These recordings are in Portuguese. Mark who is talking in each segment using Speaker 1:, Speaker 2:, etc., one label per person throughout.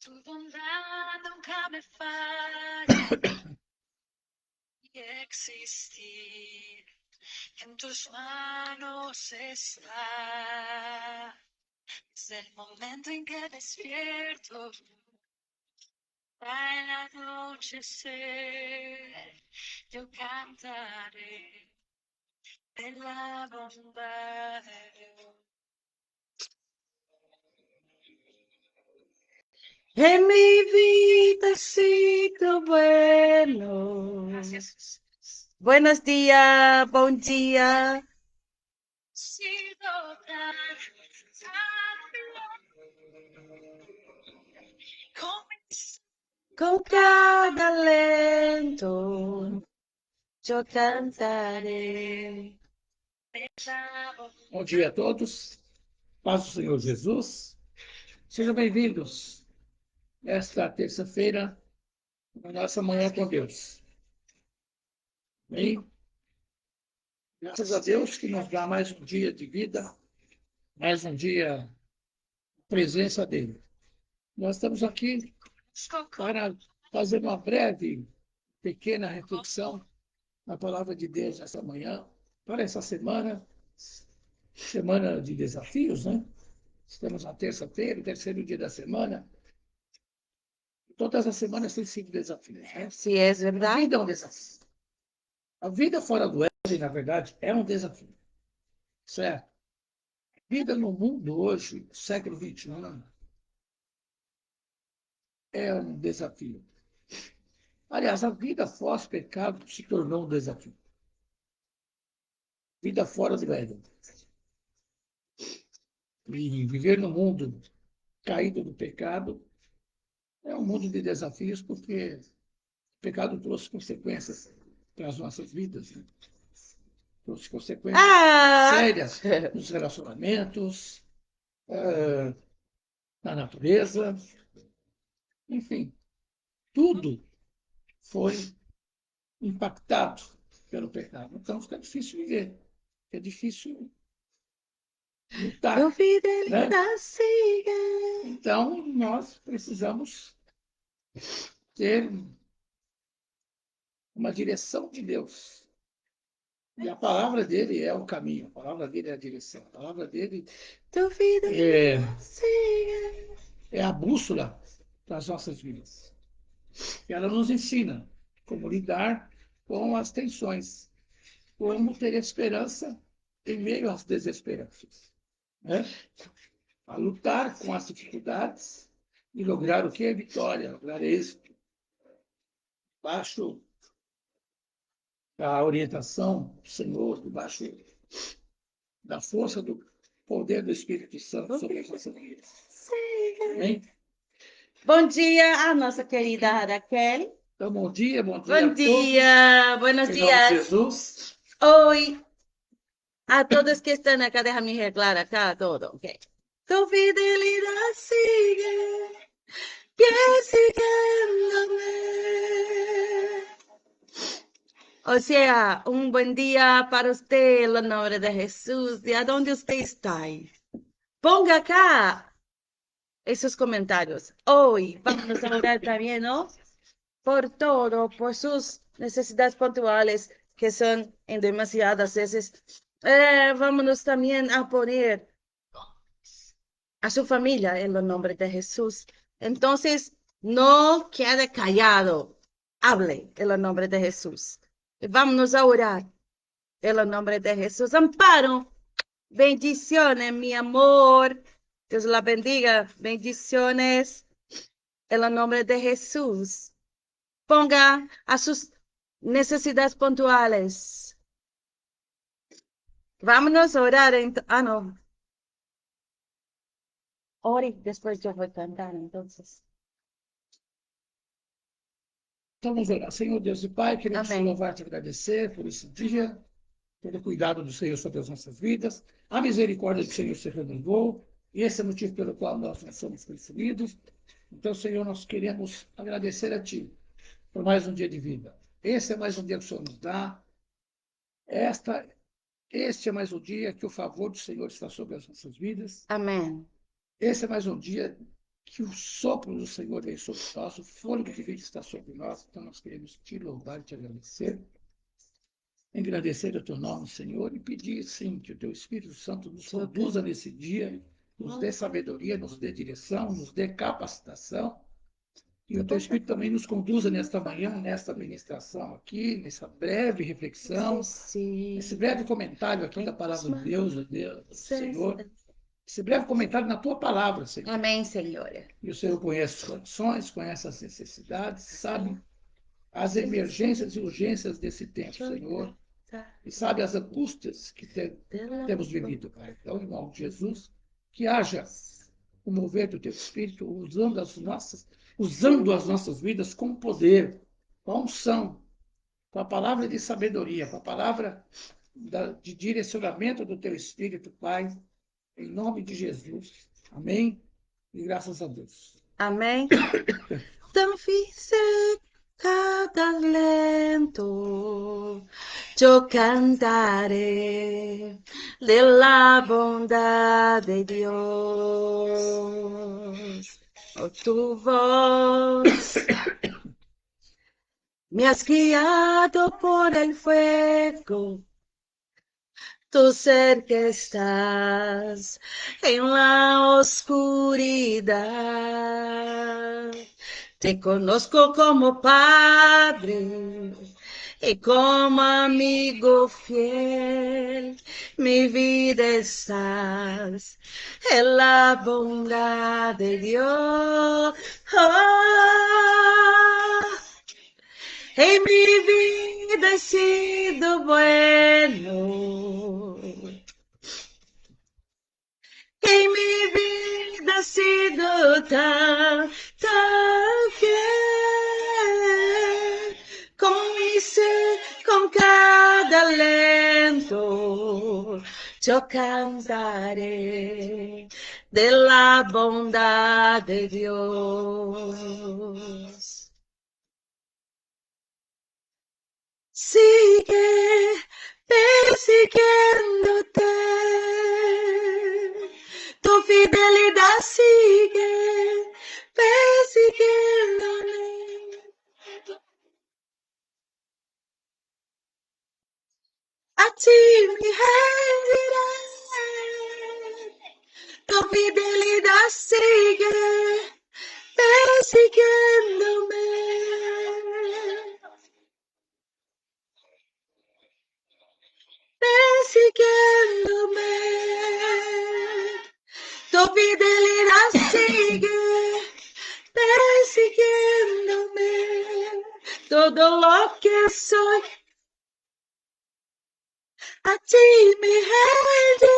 Speaker 1: Tu bondad nunca me falla y existir en tus manos está. Desde el momento en que despierto al anochecer, yo cantaré de la bondad de Dios.
Speaker 2: En mi vida ha sido bueno.
Speaker 1: Gracias.
Speaker 2: Buenos días, bom dia.
Speaker 1: Sido tan
Speaker 2: Com cada lento, eu cantarei.
Speaker 3: Bom dia a todos. Paz do Senhor Jesus. Sejam bem-vindos esta terça-feira na nossa manhã com Deus. Amém? Graças a Deus que nos dá mais um dia de vida, mais um dia de presença dele. Nós estamos aqui para fazer uma breve, pequena reflexão na palavra de Deus esta manhã, para essa semana, semana de desafios, né? Estamos na terça-feira, o terceiro dia da semana. Todas as semanas tem sido desafios, né?
Speaker 2: Se é
Speaker 3: A
Speaker 2: verdade.
Speaker 3: vida é um desafio. A vida fora do Éden, na verdade, é um desafio. Certo? A vida no mundo hoje, século XXI, é um desafio. Aliás, a vida pós-pecado se tornou um desafio. Vida fora do Éden. E viver no mundo caído do pecado é um mundo de desafios, porque o pecado trouxe consequências para as nossas vidas, né? Trouxe consequências sérias nos relacionamentos, na natureza, enfim, tudo foi impactado pelo pecado. Então fica difícil viver, é difícil lutar,
Speaker 2: Tua
Speaker 3: né?
Speaker 2: fidelidade siga.
Speaker 3: Então nós precisamos ter uma direção de Deus. E a palavra dele é o caminho, a palavra dele é a direção, a palavra dele
Speaker 2: Tua fidelidade siga.
Speaker 3: é a bússola das nossas vidas. E ela nos ensina como lidar com as tensões, como ter esperança em meio às desesperanças, né? A lutar com as dificuldades e lograr o que é vitória, lograr êxito, baixo da orientação do Senhor, debaixo da força do poder do Espírito Santo sobre as nossas vidas. Amém?
Speaker 2: Bom dia a nossa querida Raquel.
Speaker 3: Então, bom dia a
Speaker 2: Bom
Speaker 3: todos.
Speaker 2: dia, buenos
Speaker 3: Em nome de
Speaker 2: dias.
Speaker 3: Jesus.
Speaker 2: Oi a todos que estão acá, déjame arreglar acá todo, ok. Tu fidelidad sigue, persiguiéndome. O sea, un buen día para usted, en el nombre de Jesús. ¿De a dónde usted está? Ponga acá esos comentarios. Hoy vamos a orar también, ¿no? Por todo, por sus necesidades puntuales, que son en demasiadas veces. Vámonos también a poner a su familia en el nombre de Jesús. Entonces, no quede callado. Hable en el nombre de Jesús. Vámonos a orar en el nombre de Jesús. Amparo, bendiciones, mi amor. Dios la bendiga. Bendiciones en el nombre de Jesús. Ponga a sus necesidades puntuales. Vámonos a orar. No. Ore, después yo voy a cantar, entonces.
Speaker 3: Então vamos orar. Senhor Deus e Pai, queremos te
Speaker 2: Amém.
Speaker 3: louvar e te agradecer por esse dia, pelo cuidado do Senhor sobre as nossas vidas. A misericórdia do Senhor se renovou, e esse é o motivo pelo qual nós não somos consumidos. Então, Senhor, nós queremos agradecer a Ti por mais um dia de vida. Esse é mais um dia que o Senhor nos dá. Este é mais um dia que o favor do Senhor está sobre as nossas vidas.
Speaker 2: Amém.
Speaker 3: Esse é mais um dia que o sopro do Senhor vem sobre nós, o fôlego de vida está sobre nós. Então, nós queremos te louvar e te agradecer. Engrandecer o teu nome, Senhor, e pedir, sim, que o teu Espírito Santo nos conduza nesse dia, nos dê sabedoria, nos dê direção, nos dê capacitação. E o teu Espírito também nos conduza nesta manhã, nesta ministração aqui, nessa breve reflexão, esse breve comentário aqui da palavra de Deus, do Senhor, esse breve comentário na tua palavra, Senhor.
Speaker 2: Amém, Senhor.
Speaker 3: E o Senhor conhece as condições, conhece as necessidades, sabe as emergências e urgências desse tempo, Senhor, e sabe as angústias que temos vivido, Pai. Então, em nome de Jesus, que haja o mover do teu Espírito, usando as nossas vidas com poder, com a unção, com a palavra de sabedoria, com a palavra de direcionamento do teu Espírito, Pai, em nome de Jesus. Amém? E graças a Deus.
Speaker 2: Amém. Tan cada lento, yo cantaré de la bondad de Dios. Oh, tu voz me has guiado por el fuego. Tu ser que estás en la oscuridad. Te conozco como padre y como amigo fiel. Mi vida estás en la bondad de Dios. Oh, en mi vida he sido bueno. En mi vida ha sido tan fiel. Con mi ser, con cada lento, yo cantaré de la bondad de Dios. Sigue persiguiéndote, tu fidelidad sigue persiguiéndome. A ti mi diré, tu fidelidad sigue persiguiéndome. Persiguiéndome, tu fidelidad sigue persiguiéndome, todo lo que soy, a ti mi rendiré,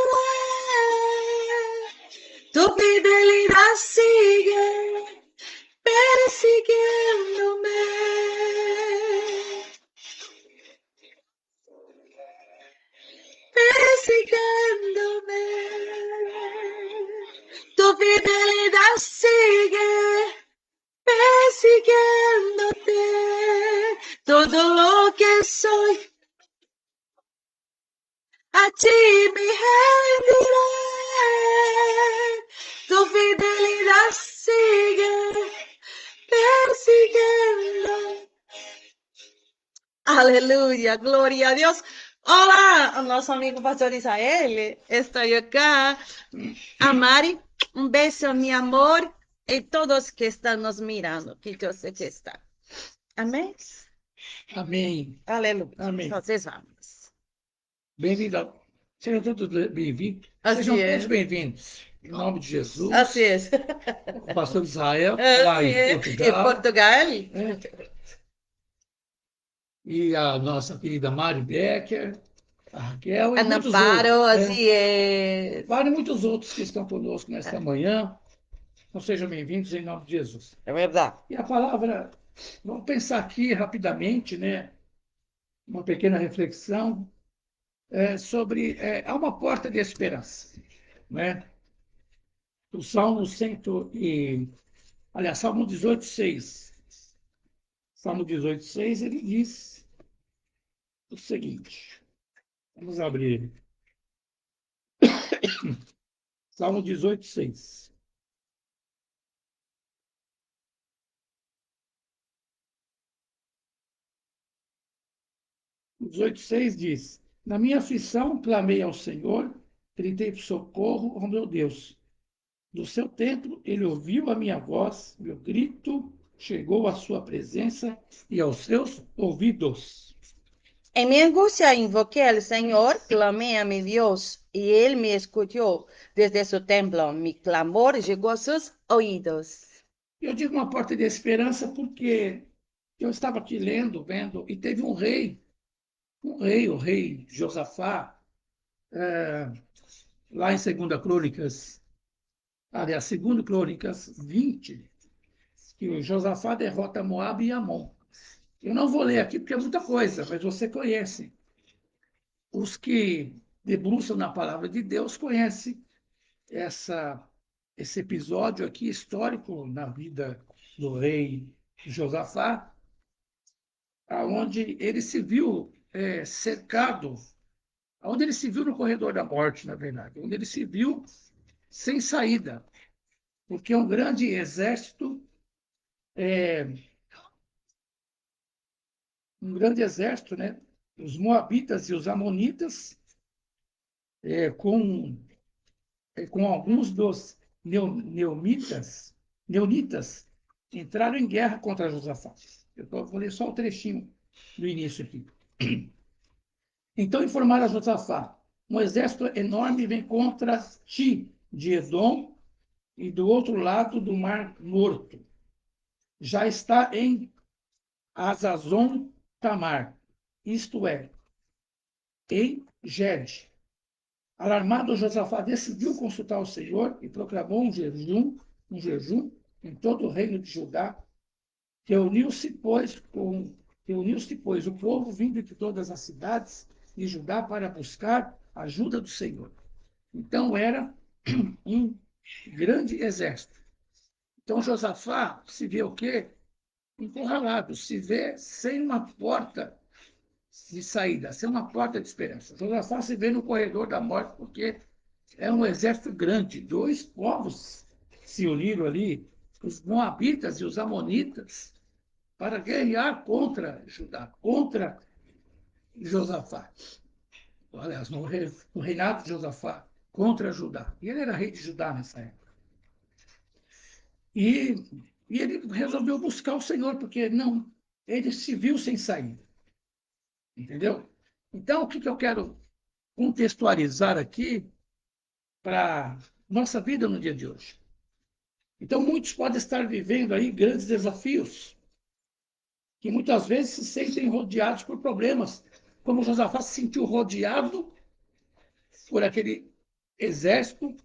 Speaker 2: tu fidelidad sigue persiguiéndome. Persiguiéndome, tu fidelidad sigue persiguiéndote, todo lo que soy, a ti mi rendiré, tu fidelidad sigue persiguiendo. Aleluia, glória a Deus. Olá, nosso amigo pastor Israel, estou acá. A Mari, beijo, meu amor, e todos que estão nos mirando, que eu sei que estão. Amém?
Speaker 3: Amém.
Speaker 2: Aleluia.
Speaker 3: Amém.
Speaker 2: Então, vamos.
Speaker 3: Bem-vindo. Sejam todos bem-vindos.
Speaker 2: Assim
Speaker 3: Sejam
Speaker 2: é.
Speaker 3: todos bem-vindos. Em nome de Jesus.
Speaker 2: Assim é.
Speaker 3: O pastor Israel, lá
Speaker 2: Assim
Speaker 3: em
Speaker 2: é.
Speaker 3: Portugal.
Speaker 2: Em Portugal.
Speaker 3: E a nossa querida Mari Becker, a Raquel e
Speaker 2: A
Speaker 3: muitos
Speaker 2: Amparo,
Speaker 3: outros.
Speaker 2: assim é.
Speaker 3: Vários muitos outros que estão conosco nesta manhã. Então sejam bem-vindos em nome de Jesus.
Speaker 2: É verdade.
Speaker 3: E a palavra, vamos pensar aqui rapidamente, né? Uma pequena reflexão sobre há uma porta de esperança, né? O Salmo 18:6. Salmo 18:6, ele diz o seguinte. Vamos abrir. Salmo 18:6. 18:6 diz: Na minha aflição clamei ao Senhor, gritei por socorro ao meu Deus. Do seu templo ele ouviu a minha voz, meu grito chegou à sua presença e aos seus ouvidos.
Speaker 2: En mi angustia invoqué al Señor, clamé a mi Dios, y Él me escuchó desde su templo. Mi clamor llegó a sus oídos.
Speaker 3: Eu digo uma porta de esperança porque eu estava aqui lendo, vendo, e teve um rei, o rei Josafá, lá em 2 Crônicas, aliás, 2 Crônicas 20, que o Josafá derrota Moabe e Amon. Eu não vou ler aqui porque é muita coisa, mas você conhece. Os que debruçam na palavra de Deus conhecem esse episódio aqui histórico na vida do rei Josafá, onde ele se viu cercado, onde ele se viu no corredor da morte, na verdade, onde ele se viu sem saída, porque um grande exército, né, os moabitas e os amonitas, com alguns dos neonitas, entraram em guerra contra Josafá. Vou ler só o trechinho do início aqui. Então informaram a Josafá: um exército enorme vem contra ti, de Edom, e do outro lado do Mar Morto. Já está em Azazon Tamar, isto é, em Gede. Alarmado, Josafá decidiu consultar o Senhor e proclamou um jejum em todo o reino de Judá. Reuniu-se, pois, o povo vindo de todas as cidades de Judá para buscar a ajuda do Senhor. Então era um grande exército. Então Josafá se vê o quê? Encurralado, se vê sem uma porta de saída, sem uma porta de esperança. Josafá se vê no corredor da morte, porque é um exército grande. Dois povos se uniram ali, os moabitas e os amonitas, para guerrear contra Judá, contra Josafá. Aliás, no reinado de Josafá, contra Judá. E ele era rei de Judá nessa época. E ele resolveu buscar o Senhor, porque não, ele se viu sem saída. Entendeu? Então, o que eu quero contextualizar aqui para nossa vida no dia de hoje? Então, muitos podem estar vivendo aí grandes desafios, que muitas vezes se sentem rodeados por problemas, como Josafá se sentiu rodeado por aquele exército,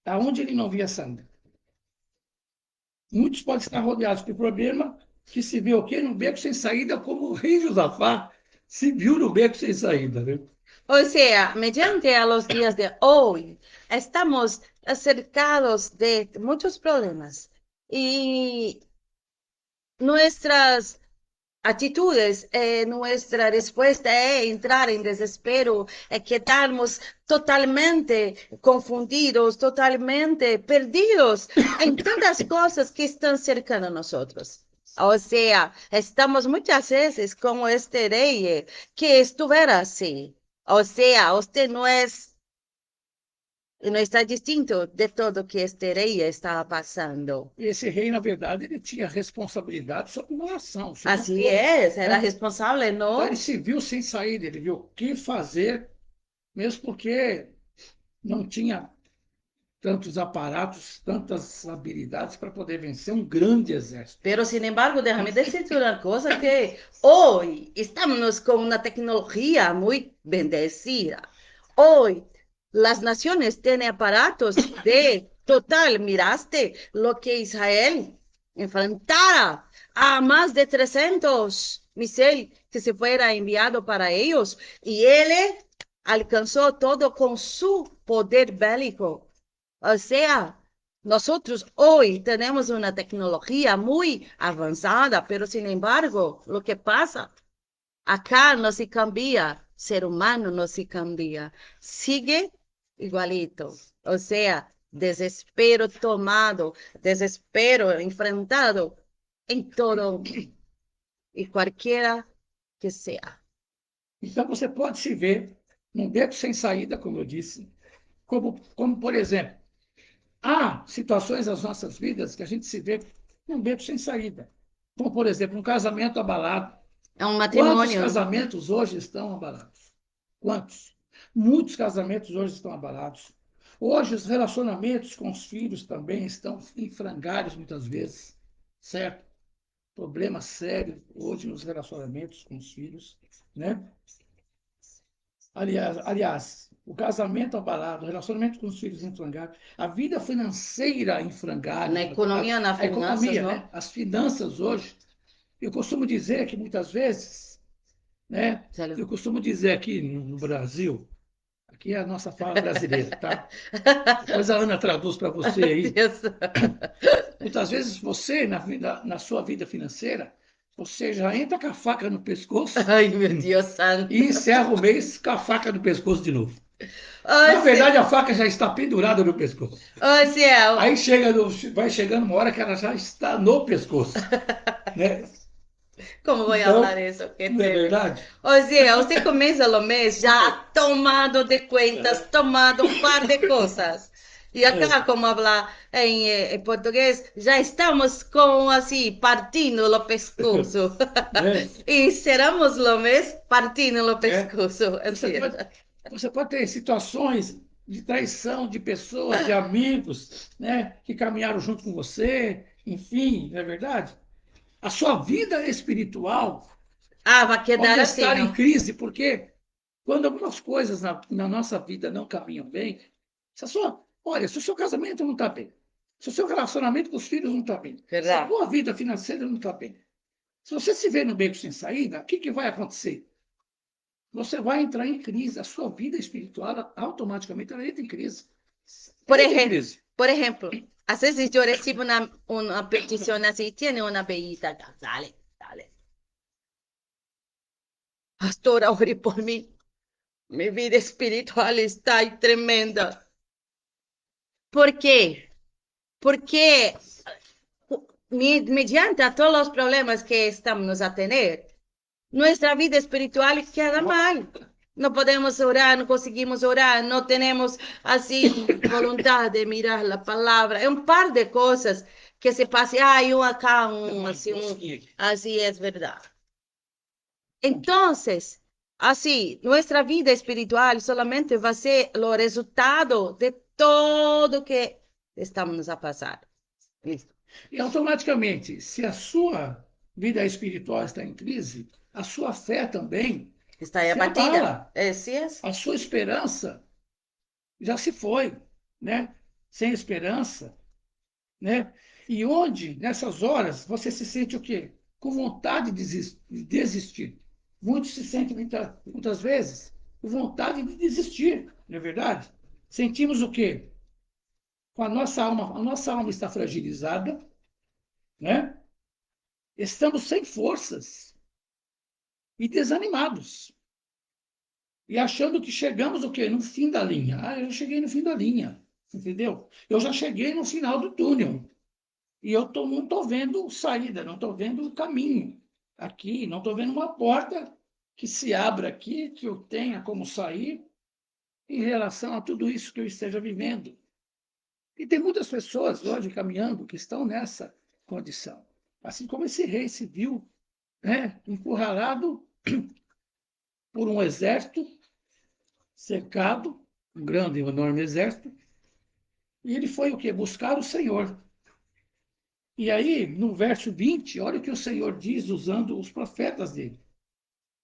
Speaker 3: aonde ele não via saída. Muitos podem estar rodeados por problema que se vê o quê? No beco sem saída, como o rei Josafá se viu no beco sem saída. Né?
Speaker 2: O sea, mediante a los días de hoy, estamos cercados de muchos problemas y nuestras atitudes, nuestra respuesta es entrar en desespero, quedarnos totalmente confundidos, totalmente perdidos en tantas cosas que están cercando a nosotros. O sea, estamos muchas veces como este rey que estuviera así. O sea, usted no está distinto de todo que este rey estaba pasando.
Speaker 3: E esse rei, na verdade, ele tinha responsabilidade sobre uma nação. Sobre
Speaker 2: Así es, era
Speaker 3: né?
Speaker 2: responsable,
Speaker 3: Então,
Speaker 2: ¿no?
Speaker 3: ele se viu sem saída, ele viu o que fazer, mesmo porque não tinha tantos aparatos, tantas habilidades para poder vencer um grande exército.
Speaker 2: Pero sin embargo, déjame decirte una cosa, que hoy estamos con una tecnología muy bendecida. Hoy las naciones tienen aparatos de total, miraste lo que Israel enfrentara a más de 300 misiles que se fuera enviado para ellos y él alcanzó todo con su poder bélico. O sea, nosotros hoy tenemos una tecnología muy avanzada, pero sin embargo, lo que pasa acá no se cambia, ser humano no se cambia, sigue igualito. O sea, desespero tomado, desespero enfrentado en todo y cualquiera que sea.
Speaker 3: Então, você pode se ver num beco sem saída, como eu disse, como, por exemplo, há situações nas nossas vidas que a gente se vê num beco sem saída. Como, por exemplo, um casamento abalado.
Speaker 2: É um
Speaker 3: Quantos
Speaker 2: matrimônio.
Speaker 3: casamentos hoje estão abalados? Quantos? Muitos casamentos hoje estão abalados. Hoje, os relacionamentos com os filhos também estão em frangalhos, muitas vezes, certo? Problemas sérios hoje nos relacionamentos com os filhos, né? Aliás, o casamento abalado, o relacionamento com os filhos em frangalhos, a vida financeira em frangalhos,
Speaker 2: Na economia, nas
Speaker 3: a
Speaker 2: finanças,
Speaker 3: economia,
Speaker 2: não?
Speaker 3: né? As finanças hoje. Eu costumo dizer que muitas vezes, né?
Speaker 2: Sério.
Speaker 3: Eu costumo dizer aqui no Brasil, aqui é a nossa fala brasileira, tá? Depois a Ana traduz para você aí.
Speaker 2: Deus.
Speaker 3: Muitas vezes você, na sua vida financeira, você já entra com a faca no pescoço
Speaker 2: Ai, meu Deus santo.
Speaker 3: e encerra o mês com a faca no pescoço de novo.
Speaker 2: Oh,
Speaker 3: Na verdade, a faca já está pendurada no pescoço.
Speaker 2: oh, céu.
Speaker 3: Aí vai chegando uma hora que ela já está no pescoço, né?
Speaker 2: ¿Cómo voy a hablar
Speaker 3: Então,
Speaker 2: eso? Qué
Speaker 3: não é
Speaker 2: tremendo.
Speaker 3: verdade?
Speaker 2: O sea, usted comienza el mes ya tomado de cuentas, tomado un par de cosas. Y acá, como habla en portugués, ya estamos como así, partindo lo pescozo.
Speaker 3: Né?
Speaker 2: Y cerramos lo mes partindo lo
Speaker 3: É.
Speaker 2: pescozo.
Speaker 3: Você pode,
Speaker 2: ¿Entiendes?
Speaker 3: você pode ter situações de traição de pessoas, de amigos, né, que caminharam junto com você, enfim, não é verdade? A sua vida espiritual
Speaker 2: Ah, va a quedar
Speaker 3: pode
Speaker 2: así,
Speaker 3: estar em
Speaker 2: ¿no?
Speaker 3: crise, porque quando algumas coisas na nossa vida não caminham bem, olha, se o seu casamento não está bem, se o seu relacionamento com os filhos não está bem, se a
Speaker 2: ¿Verdad?
Speaker 3: sua vida financeira não está bem, se você se vê no beco sem saída, o que vai acontecer? Você vai entrar em crise, a sua vida espiritual automaticamente ela entra em crise.
Speaker 2: Por
Speaker 3: Entra em
Speaker 2: ejemplo,
Speaker 3: crise.
Speaker 2: por ejemplo, a veces yo recibo una petición así, tiene una bellita acá, dale, dale. Pastora, ore por mí. Mi vida espiritual está ahí tremenda. ¿Por qué? Porque mediante a todos los problemas que estamos a tener, nuestra vida espiritual queda mal. No podemos orar, no conseguimos orar, no tenemos así voluntad de mirar la palabra. Es un par de cosas que se pasa, hay un acá, así es verdad. Entonces, así, nuestra vida espiritual solamente va a ser lo resultado de todo que estamos a pasar. Listo.
Speaker 3: E automaticamente, se a sua vida espiritual está em crise, a sua fé também
Speaker 2: Está ahí
Speaker 3: se
Speaker 2: abatida.
Speaker 3: abala.
Speaker 2: Así es.
Speaker 3: A sua esperança já se foi, né? Sem esperança, né? E onde, nessas horas, você se sente o quê? Com vontade de desistir. Muitos se sentem, muitas vezes, com vontade de desistir, não é verdade? Sentimos o quê? Com a nossa alma está fragilizada, né? Estamos sem forças e desanimados. E achando que chegamos o quê? No fim da linha. Ah, eu já cheguei no fim da linha, entendeu? Eu já cheguei no final do túnel. E não estou vendo saída, não estou vendo o caminho aqui, não estou vendo uma porta que se abra aqui, que eu tenha como sair em relação a tudo isso que eu esteja vivendo. E tem muitas pessoas hoje caminhando que estão nessa condição. Assim como esse rei se viu, né, encurralado por um exército, cercado, um grande e enorme exército, e ele foi o quê? Buscar o Senhor. E aí, no verso 20, olha o que o Senhor diz usando os profetas dele.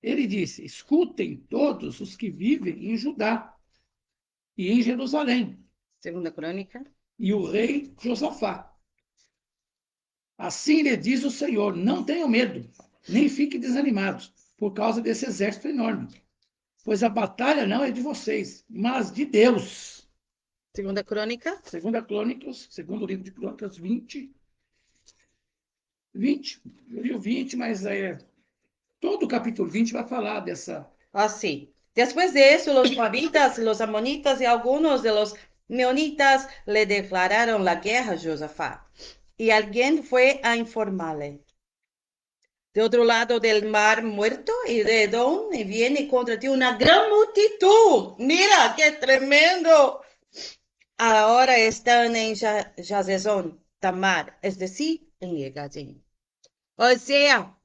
Speaker 3: Ele disse: escutem todos os que vivem em Judá e em Jerusalém,
Speaker 2: Segunda Crônica.
Speaker 3: e o rei Josafá. Assim lhe diz o Senhor: não tenham medo, nem fiquem desanimados, por causa desse exército enorme, pois a batalha não é de vocês, mas de Deus.
Speaker 2: Segunda Crônica.
Speaker 3: Segunda Crônicas, segundo livro de Crônicas 20, eu li o 20, mas todo o capítulo 20 vai falar dessa.
Speaker 2: Así. Después de eso, los moabitas, los amonitas y algunos de los meonitas le declararon la guerra a Josafat. Y alguien fue a informarle. de otro lado del mar muerto y redón, y viene contra ti una gran multitud. Mira, qué tremendo. Ahora están en Jazezón, Tamar, es decir, en Egazín. O sea,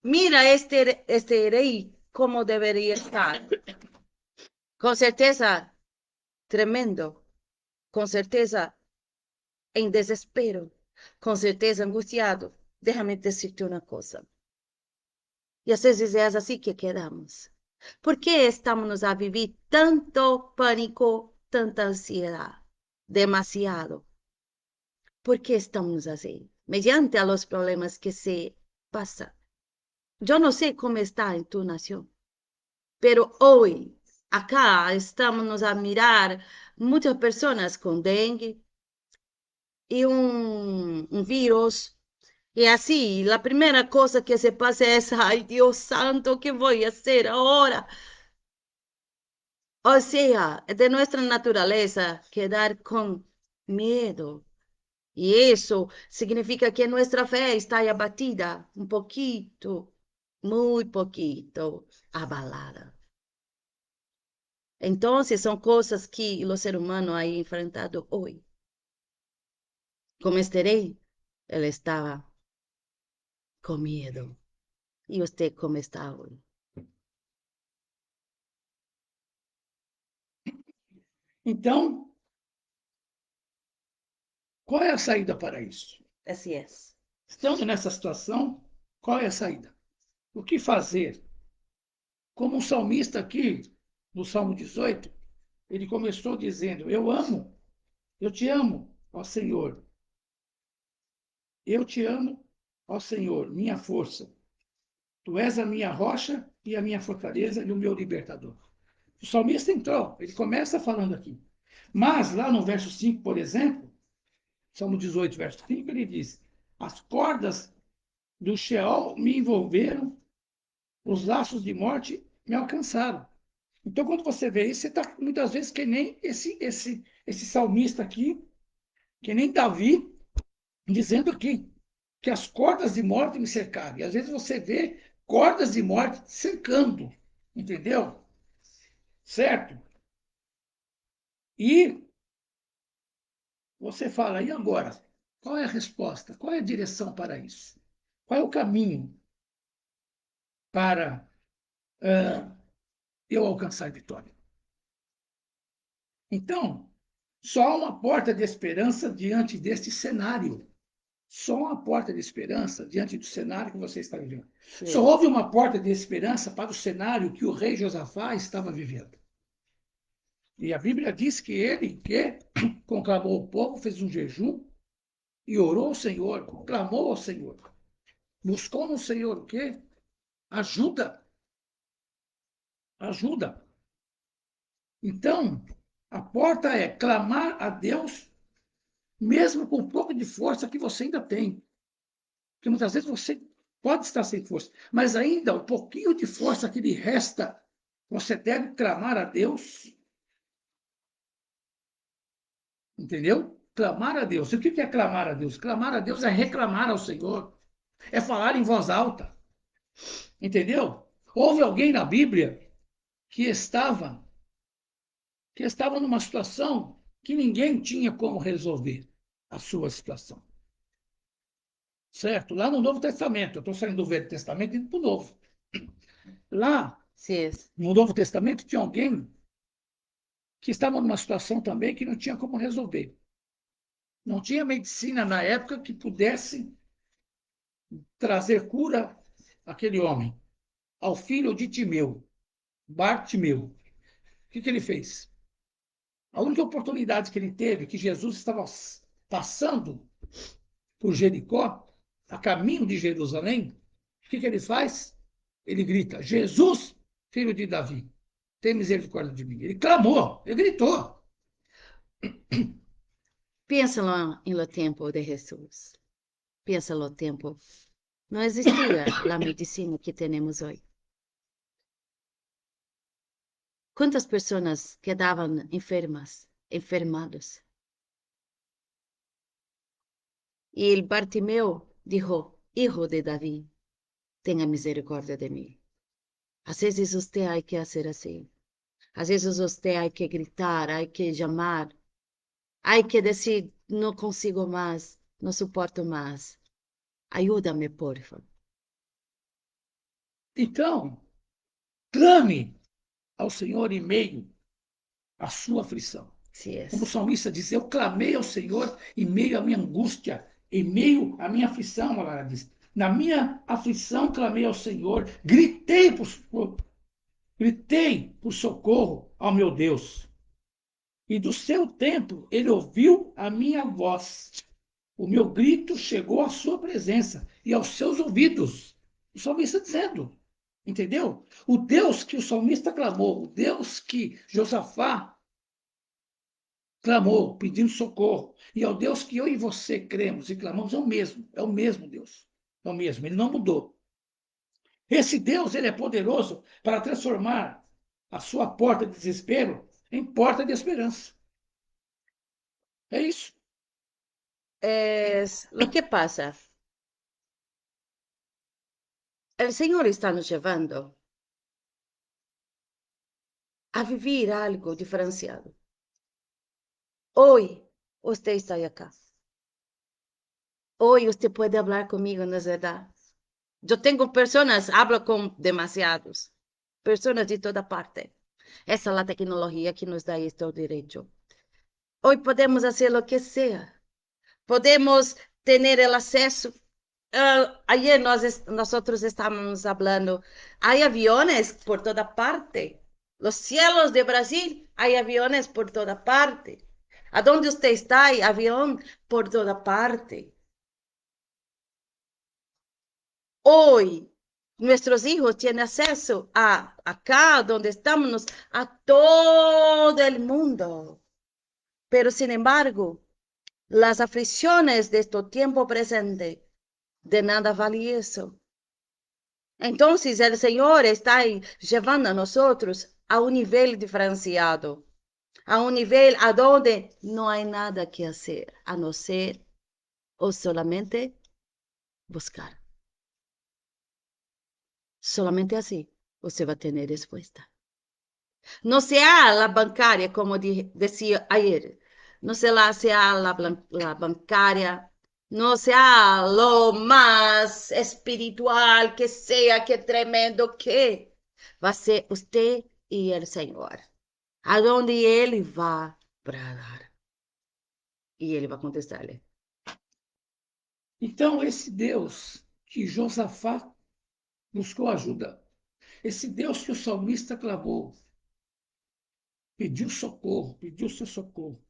Speaker 2: mira este rey cómo debería estar. Con certeza, tremendo. Con certeza, en desespero. Con certeza, angustiado. Déjame decirte una cosa. Y a veces es así que quedamos. ¿Por qué estamos a vivir tanto pánico, tanta ansiedad? Demasiado. ¿Por qué estamos así? Mediante a los problemas que se pasan. Yo no sé cómo está en tu nación, pero hoy, acá, estamos a mirar muchas personas con dengue y un virus. Y así, la primera cosa que se pasa es, ay Dios santo, ¿qué voy a hacer ahora? O sea, de nuestra naturaleza quedar con miedo. Y eso significa que nuestra fe está abatida, un poquito, muy poquito, abalada. Entonces son cosas que los seres humanos han enfrentado hoy. Como este rey, él estaba con miedo. ¿Y usted cómo está hoy?
Speaker 3: Então, qual é a saída para isso?
Speaker 2: Así es.
Speaker 3: Estando nessa situação, qual é a saída? O que fazer? Como um salmista aqui, no Salmo 18, ele começou dizendo: eu te amo, ó Senhor. Eu te amo, ó Senhor, minha força. Tu és a minha rocha e a minha fortaleza e o meu libertador. O salmista entrou, ele começa falando aqui. Mas lá no verso 5, por exemplo, Salmo 18, verso 5, ele diz: as cordas do Sheol me envolveram, os laços de morte me alcançaram. Então, quando você vê isso, você está muitas vezes que nem esse salmista aqui, que nem Davi, dizendo aqui, que as cordas de morte me cercaram. E às vezes você vê cordas de morte cercando, entendeu? Certo? E você fala, e agora? Qual é a resposta? Qual é a direção para isso? Qual é o caminho para eu alcançar a vitória? Então, só há uma porta de esperança diante deste cenário. Só uma porta de esperança diante do cenário que você está vivendo.
Speaker 2: Sí.
Speaker 3: Só houve uma porta de esperança para o cenário que o rei Josafá estava vivendo. E a Bíblia diz que ele, que conclamou o povo, fez um jejum e orou ao Senhor, clamou ao Senhor. Buscou no Senhor o quê? Ajuda. Ajuda. Então, a porta é clamar a Deus, mesmo com um pouco de força que você ainda tem. Porque muitas vezes você pode estar sem força, mas ainda o pouquinho de força que lhe resta, você deve clamar a Deus. Entendeu? Clamar a Deus. E o que é clamar a Deus? Clamar a Deus é reclamar ao Senhor. É falar em voz alta. Entendeu? Houve alguém na Bíblia que estava numa situação que ninguém tinha como resolver a sua situação. Certo? Lá no Novo Testamento, eu estou saindo do Velho Testamento e indo para o Novo. Lá,
Speaker 2: Sí es.
Speaker 3: no Novo Testamento, tinha alguém que estava numa situação também que não tinha como resolver. Não tinha medicina na época que pudesse trazer cura àquele homem, ao filho de Timeu, Bartimeu. O que ele fez? A única oportunidade que ele teve, que Jesus estava passando por Jericó, a caminho de Jerusalém, o que ele faz? Ele grita: Jesus, filho de Davi, tem misericórdia de mim. Ele clamou, ele gritou.
Speaker 2: Piénsalo en lo tiempo de Jesús. Piénsalo tiempo. No existía la medicina que tenemos hoy. ¿Cuántas personas quedaban enfermas, enfermados? Y el Bartimeo dijo, hijo de David, tenha misericórdia de mim. Às vezes você hay que fazer assim. Às vezes você hay que gritar, hay que chamar, hay que dizer, não consigo mais, não suporto mais. Ajuda-me, por favor.
Speaker 3: Então, clame ao Senhor em meio à sua aflição.
Speaker 2: Assim é.
Speaker 3: Como o salmista diz, eu clamei ao Senhor em meio à minha angústia, em meio à minha aflição, ela diz. Na minha aflição clamei ao Senhor, gritei por socorro ao meu Deus. E do seu templo ele ouviu a minha voz. O meu grito chegou à sua presença e aos seus ouvidos. O salmista dizendo, entendeu? O Deus que o salmista clamou, o Deus que Josafá clamou, pedindo socorro, e ao Deus que eu e você cremos e clamamos, é o mesmo Deus. É o mesmo, ele não mudou. Esse Deus, ele é poderoso para transformar a sua porta de desespero em porta de esperança. É isso.
Speaker 2: Lo que pasa, el Señor está nos llevando a vivir algo diferenciado. Hoy usted está acá. Hoy usted puede hablar conmigo, ¿no es verdad? Yo tengo personas, hablo con demasiados, personas de toda parte. Esa es la tecnología que nos da este derecho. Hoy podemos hacer lo que sea. Podemos tener el acceso. Ayer nosotros estábamos hablando, hay aviones por toda parte. Los cielos de Brasil, hay aviones por toda parte. ¿A dónde usted está? Hay avión por toda parte. Hoy, nuestros hijos tienen acceso a acá donde estamos, a todo el mundo. Pero sin embargo, las aflicciones de este tiempo presente, de nada vale eso. Entonces, el Señor está llevando a nosotros a un nivel diferenciado, a un nivel a donde no hay nada que hacer, a no ser o solamente buscar. Solamente así usted va a tener respuesta. No sea la bancaria, como decía ayer, no sea la bancaria, no sea lo más espiritual que sea, que tremendo que va a ser usted y el Señor, a donde Él va a bradar. E Ele vai contestar-lhe.
Speaker 3: Então, esse Deus que Josafá buscou ajuda, esse Deus que o salmista clamou, pediu socorro, pediu seu socorro,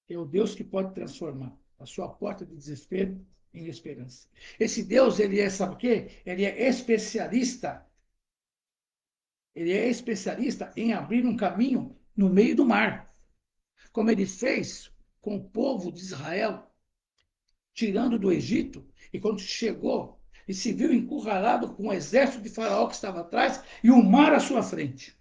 Speaker 3: é o Deus que pode transformar a sua porta de desespero em esperança. Esse Deus, ele é, sabe o quê? Ele é especialista. Ele é especialista em abrir um caminho no meio do mar, como ele fez com o povo de Israel, tirando do Egito, e quando chegou e se viu encurralado com o exército de Faraó que estava atrás e o mar à sua frente.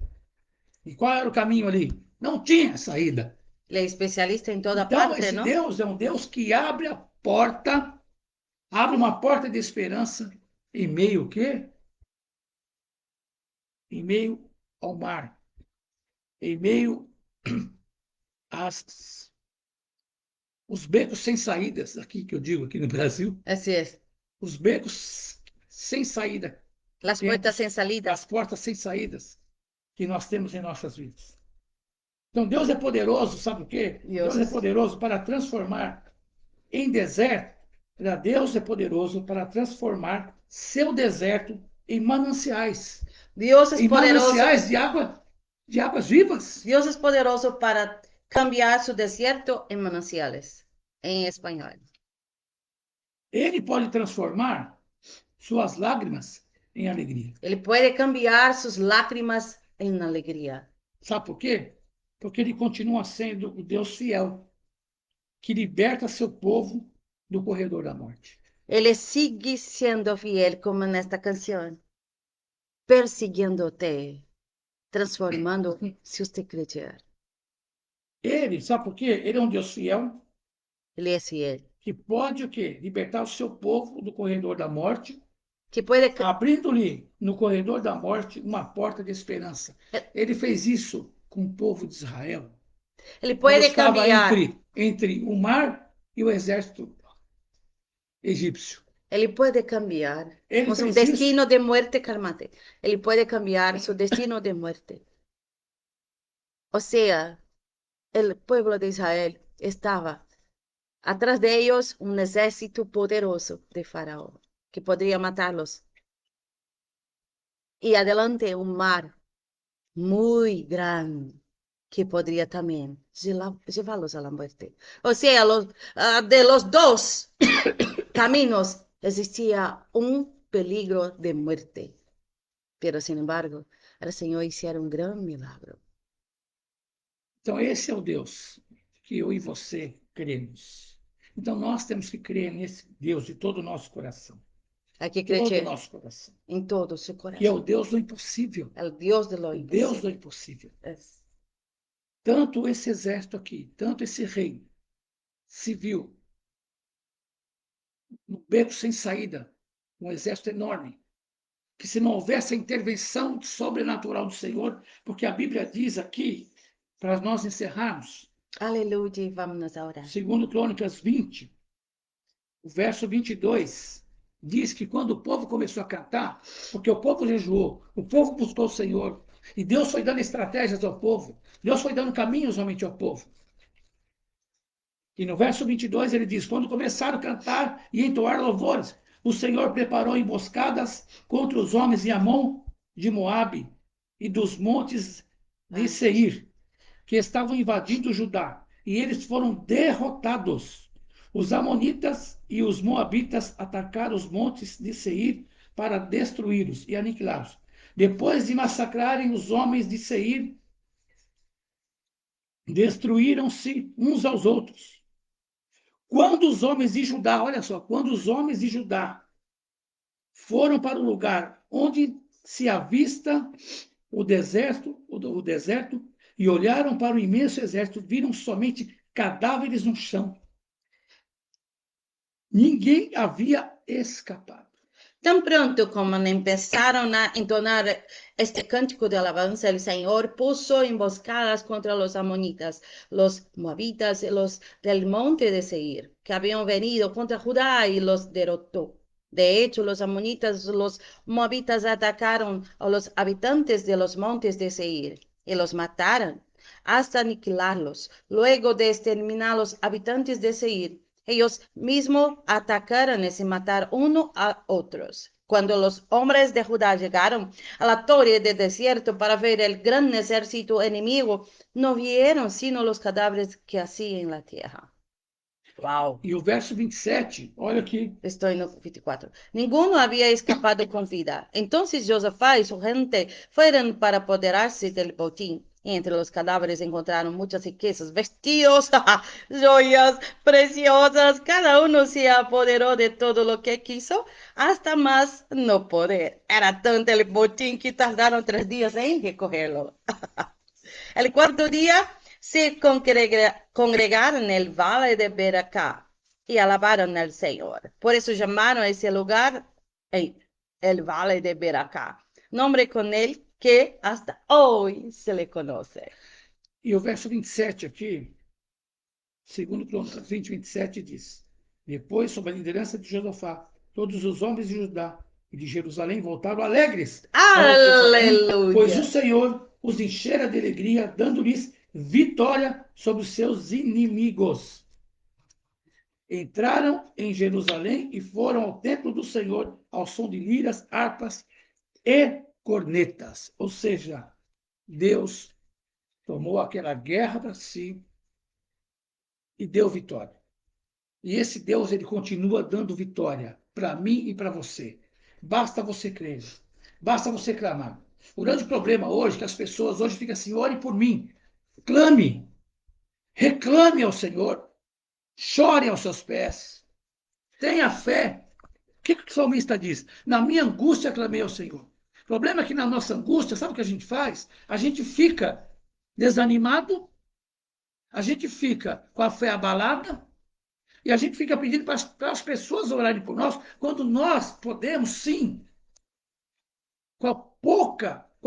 Speaker 3: E qual era o caminho ali? Não tinha saída.
Speaker 2: Ele é especialista em toda
Speaker 3: Então,
Speaker 2: parte,
Speaker 3: esse
Speaker 2: não?
Speaker 3: Deus é um Deus que abre a porta, abre uma porta de esperança em meio ao quê? Em meio ao mar, em meio às os becos sem saídas, aqui que eu digo aqui no Brasil,
Speaker 2: Assim é.
Speaker 3: os becos sem saída,
Speaker 2: As portas sem salida.
Speaker 3: as portas sem saídas que nós temos em nossas vidas. Então, Deus é poderoso, sabe o quê? Deus é poderoso para transformar em deserto. Deus é poderoso para transformar seu deserto em mananciais.
Speaker 2: Deus é
Speaker 3: Em
Speaker 2: poderoso.
Speaker 3: mananciais de águas vivas.
Speaker 2: Deus é poderoso para cambiar su desierto en mananciales, en español.
Speaker 3: Ele pode transformar suas lágrimas em alegria.
Speaker 2: Ele pode cambiar sus lágrimas en alegría.
Speaker 3: Sabe por quê? Porque ele continua sendo o Deus fiel, que liberta seu povo do corredor da morte.
Speaker 2: Ele sigue siendo fiel, como nesta canción, persiguiéndote, transformando, se usted creyera.
Speaker 3: Ele, sabe por quê? Ele é um Deus fiel,
Speaker 2: Ele é fiel,
Speaker 3: que pode o quê? Libertar o seu povo do corredor da morte
Speaker 2: que puede,
Speaker 3: abrindo-lhe no corredor da morte uma porta de esperança. Ele fez isso com o povo de Israel,
Speaker 2: ele
Speaker 3: quando
Speaker 2: puede
Speaker 3: estava
Speaker 2: cambiar,
Speaker 3: entre o mar e o exército egípcio.
Speaker 2: ele puede cambiar
Speaker 3: Ele
Speaker 2: un
Speaker 3: fez isso.
Speaker 2: destino de muerte, cálmate, ele puede cambiar su destino de muerte. O sea, el pueblo de Israel estaba atrás de ellos un ejército poderoso de Faraón que podría matarlos. Y adelante un mar muy grande que podría también llevarlos a la muerte. O sea, de los dos caminos existía un peligro de muerte. Pero, sin embargo, el Señor hiciera un gran milagro.
Speaker 3: Então, esse é o Deus que eu e você cremos. Então, nós temos que crer nesse Deus de todo o nosso coração.
Speaker 2: Hay que
Speaker 3: Todo o
Speaker 2: creer
Speaker 3: nosso coração.
Speaker 2: en todo su
Speaker 3: Que é o
Speaker 2: corazón.
Speaker 3: Deus do impossível.
Speaker 2: El Dios de lo
Speaker 3: O Deus do
Speaker 2: imposible.
Speaker 3: impossível.
Speaker 2: Es.
Speaker 3: Tanto esse exército aqui, tanto esse rei civil, no beco sem saída, um exército enorme, que se não houvesse a intervenção sobrenatural do Senhor, porque a Bíblia diz aqui, para nós encerrarmos,
Speaker 2: Aleluya, vámonos a orar.
Speaker 3: segundo Crônicas 20, o verso 22, diz que quando o povo começou a cantar, porque o povo jejuou, o povo buscou o Senhor, e Deus foi dando estratégias ao povo, Deus foi dando caminhos somente ao povo. E no verso 22 ele diz: quando começaram a cantar e entoar louvores, o Senhor preparou emboscadas contra os homens de Amon, de Moabe e dos montes de Seir, que estavam invadindo Judá, e eles foram derrotados. Os amonitas e os moabitas atacaram os montes de Seir para destruí-los e aniquilá-los. Depois de massacrarem os homens de Seir, destruíram-se uns aos outros. Quando os homens de Judá, olha só, quando os homens de Judá foram para o lugar onde se avista o deserto e olharam para o imenso exército, viram somente cadáveres no chão. Ninguém havia escapado.
Speaker 2: Tan pronto como empezaron a entonar este cántico de alabanza, el Señor puso emboscadas contra los amonitas, los moabitas y los del monte de Seir, que habían venido contra Judá y los derrotó. De hecho, los amonitas, los moabitas atacaron a los habitantes de los montes de Seir y los mataron hasta aniquilarlos. Luego de exterminar los habitantes de Seir, ellos mismos atacaron y se mataron uno a otros. Cuando los hombres de Judá llegaron a la torre del desierto para ver el gran ejército enemigo, no vieron sino los cadáveres que hacían en la tierra. Wow.
Speaker 3: E o verso 27, olha aqui.
Speaker 2: Estoy no 24. Ninguno había escapado con vida. Entonces Josafá y su gente fueron para apoderarse del botín. Y entre los cadáveres encontraron muchas riquezas, vestidos, joyas preciosas. Cada uno se apoderó de todo lo que quiso, hasta más no poder. Era tanto el botín que tardaron 3 días en recogerlo. El cuarto día se congregaron en el valle de Beracá y alabaron al Señor. Por eso llamaron a ese lugar el Valle de Beracá, nombre con el que hasta hoy se le conoce.
Speaker 3: E o verso 27 aqui, segundo Crônicas 20, 27, diz: depois, sob a liderança de Josafá, todos os homens de Judá e de Jerusalém voltaram alegres, pois o Senhor os enchera de alegria, dando-lhes vitória sobre os seus inimigos. Entraram em Jerusalém e foram ao templo do Senhor ao som de liras, harpas e cornetas. Ou seja, Deus tomou aquela guerra para si e deu vitória. E esse Deus, ele continua dando vitória para mim e para você. Basta você crer. Basta você clamar. O grande problema hoje é que as pessoas hoje ficam assim: ore por mim. Clame. Reclame ao Senhor. Chore aos seus pés. Tenha fé. O que o salmista diz? Na minha angústia clamei ao Senhor. O problema é que na nossa angústia, sabe o que a gente faz? A gente fica desanimado, a gente fica com a fé abalada, E a gente fica pedindo para as pessoas orarem por nós, quando nós podemos, sim, com